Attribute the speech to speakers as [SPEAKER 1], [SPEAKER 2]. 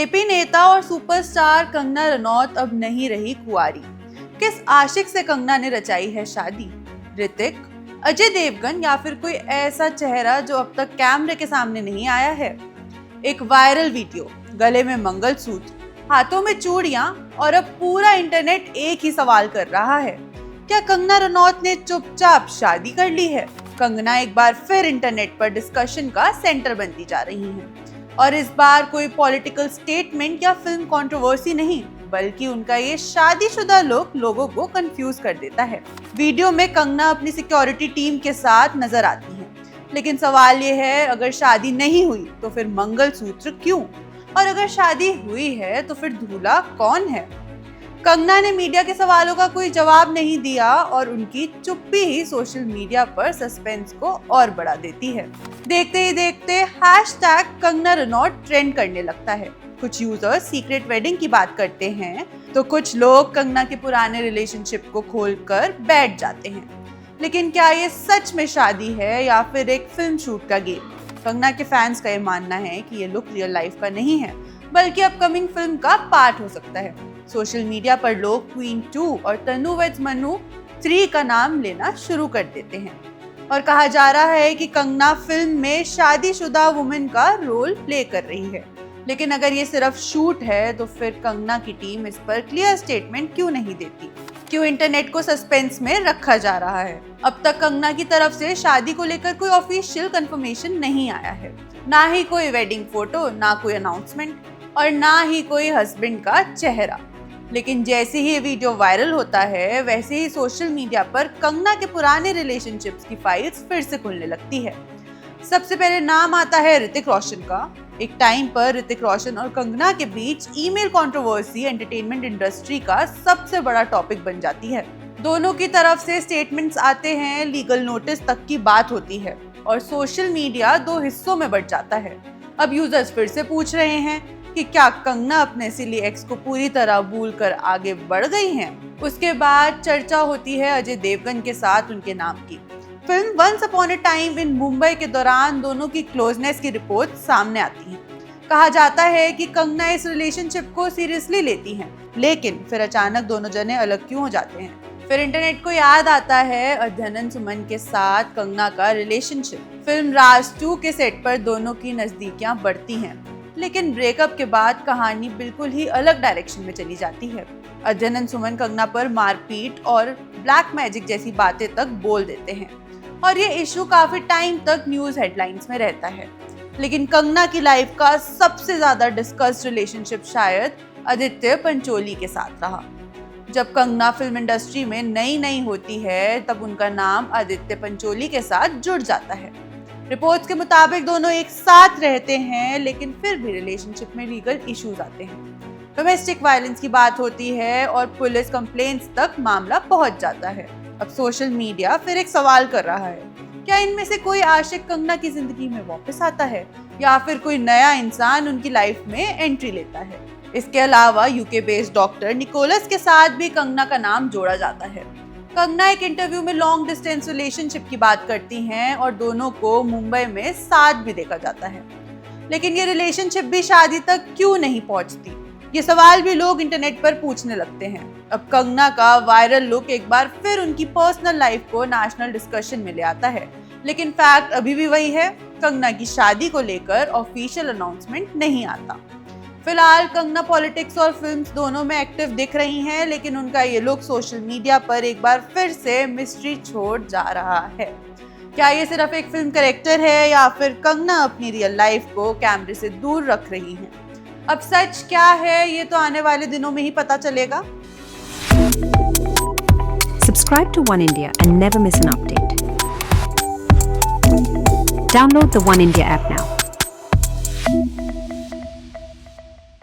[SPEAKER 1] JP नेता और superstar Kangana Ranaut अब नहीं रही कुंवारी। किस आशिक से कंगना ने रचाई है शादी? ऋतिक, अजय देवगन या फिर कोई ऐसा चेहरा जो अब तक कैमरे के सामने नहीं आया है? एक वायरल वीडियो, गले में मंगलसूत्र, हाथों में चूड़ियां और अब पूरा इंटरनेट एक ही सवाल कर रहा है, क्या कंगना रनौत ने चुपचाप शादी कर ली है? कंगना एक बार फिर इंटरनेट पर डिस्कशन का सेंटर बनती जा रही हैं। और इस बार कोई पॉलिटिकल स्टेटमेंट या फिल्म कंट्रोवर्सी नहीं, बल्कि उनका ये शादीशुदा लुक लोगों को कंफ्यूज कर देता है। वीडियो में कंगना अपनी सिक्योरिटी टीम के साथ नजर आती हैं, लेकिन सवाल ये है, अगर शादी नहीं हुई तो फिर मंगलसूत्र क्यों? और अगर शादी हुई है तो फिर दूल्हा कौन है? कंगना ने मीडिया के सवालों का कोई जवाब नहीं दिया और उनकी चुप्पी ही सोशल मीडिया पर सस्पेंस को और बढ़ा देती है। देखते ही देखते हैशटैग कंगना रनौत ट्रेंड करने लगता है। कुछ यूजर्स सीक्रेट वेडिंग की बात करते हैं तो कुछ लोग कंगना के पुराने रिलेशनशिप को खोलकर बैठ जाते हैं। लेकिन क्या ये सच में शादी है या फिर एक फिल्म शूट का गेम? कंगना के फैंस का ये मानना है कि ये लुक रियल लाइफ का नहीं है, बल्कि अपकमिंग फिल्म का पार्ट हो सकता है। सोशल मीडिया पर लोग क्वीन 2 और तनु वेड्स मनु 3 का नाम लेना शुरू कर देते हैं और कहा जा रहा है कि कंगना फिल्म में शादीशुदा वुमेन का रोल प्ले कर रही है। लेकिन अगर ये सिर्फ शूट है तो फिर कंगना की टीम इस पर क्लियर स्टेटमेंट क्यों नहीं देती? क्यों इंटरनेट को सस्पेंस में रखा जा रहा है? अब तक कंगना की तरफ से शादी को लेकर कोई ऑफिशियल कंफर्मेशन नहीं आया है, ना ही कोई वेडिंग फोटो, ना कोई अनाउंसमेंट और ना ही कोई हस्बैंड का चेहरा। लेकिन जैसे ही ये वीडियो वायरल होता है, वैसे ही सोशल मीडिया पर कंगना के पुराने रिलेशनशिप्स की फाइल्स फिर से खुलने लगती है। सबसे पहले नाम आता है ऋतिक रोशन का। एक टाइम पर ऋतिक रोशन और कंगना के बीच ईमेल कंट्रोवर्सी एंटरटेनमेंट इंडस्ट्री का सबसे बड़ा टॉपिक बन जाती है। दोनों की तरफ से स्टेटमेंट्स आते हैं, लीगल नोटिस तक की बात होती है और सोशल मीडिया 2 हिस्सों में बंट जाता है। अब यूजर्स फिर से पूछ रहे हैं कि क्या कंगना अपने सिली एक्स को पूरी तरह भूलकर आगे बढ़ गई हैं? उसके बाद चर्चा होती है अजय देवगन के साथ उनके नाम की। Film once upon a time in Mumbai के दौरान दोनों की क्लोजनेस की रिपोर्ट सामने आती है। कहा जाता है कि कंगना इस रिलेशनशिप को सीरियसली लेती हैं, लेकिन फिर अचानक दोनों जने अलग क्यों हो जाते हैं? फिर इंटरनेट को याद आता है अजनन सुमन के साथ कंगना का रिलेशनशिप। फिल्म राज 2 के सेट पर दोनों की नजदीकियां बढ़ती हैं, लेकिन ब्रेकअप के बाद कहानी बिल्कुल ही अलग डायरेक्शन में चली जाती है। अजनन सुमन कंगना पर मारपीट और ब्लैक मैजिक जैसी बातें तक बोल देते हैं और ये इशू काफी टाइम तक न्यूज हेडलाइंस में रहता है। लेकिन कंगना की लाइफ का सबसे ज्यादा डिस्कस्ड रिलेशनशिप शायद आदित्य पंचोली के साथ रहा। जब कंगना फिल्म इंडस्ट्री में नई होती है, तब उनका नाम आदित्य पंचोली के साथ जुड़ जाता है। रिपोर्ट्स के मुताबिक दोनों एक साथ रहते हैं, लेकिन फिर भी रिलेशनशिप में लीगल इश्यूज आते हैं। डोमेस्टिक वायलेंस की बात होती है और पुलिस कंप्लेंट्स तक मामला पहुंच जाता है। अब सोशल मीडिया फिर एक सवाल कर रहा है, क्या इनमें से कोई आशिक कंगना की जिंदगी में वापस आता है या फिर कोई नया इंसान उनकी लाइफ में एंट्री लेता है? इसके अलावा यूके बेस्ड डॉक्टर निकोलस के साथ भी कंगना का नाम जोड़ा जाता है। कंगना एक इंटरव्यू में लॉन्ग डिस्टेंस रिलेशनशिप की बात करती हैं और दोनों को मुंबई में साथ भी देखा जाता है। लेकिन ये रिलेशनशिप भी शादी तक क्यों नहीं पहुंचती? ये सवाल भी लोग इंटरनेट पर पूछने लगते हैं। अब कंगना का वायरल लुक एक बार फिर उनकी पर्सनल लाइफ को नेशनल डिस्कशन में ले आता है, लेकिन फैक्ट अभी भी वही है, कंगना की शादी को लेकर ऑफिशियल अनाउंसमेंट नहीं आता। फिलहाल कंगना पॉलिटिक्स और फिल्म्स दोनों में एक्टिव दिख रही हैं, लेकिन उनका ये लुक सोशल मीडिया पर एक बार फिर से मिस्ट्री छोड़ जा रहा है। क्या ये सिर्फ एक फिल्म कैरेक्टर है या फिर कंगना अपनी रियल लाइफ को कैमरे से दूर रख रही हैं? अब सच क्या है, ये तो आने वाले दिनों में ही पता चलेगा।
[SPEAKER 2] Subscribe to One India and never miss an update. Download the One India app now.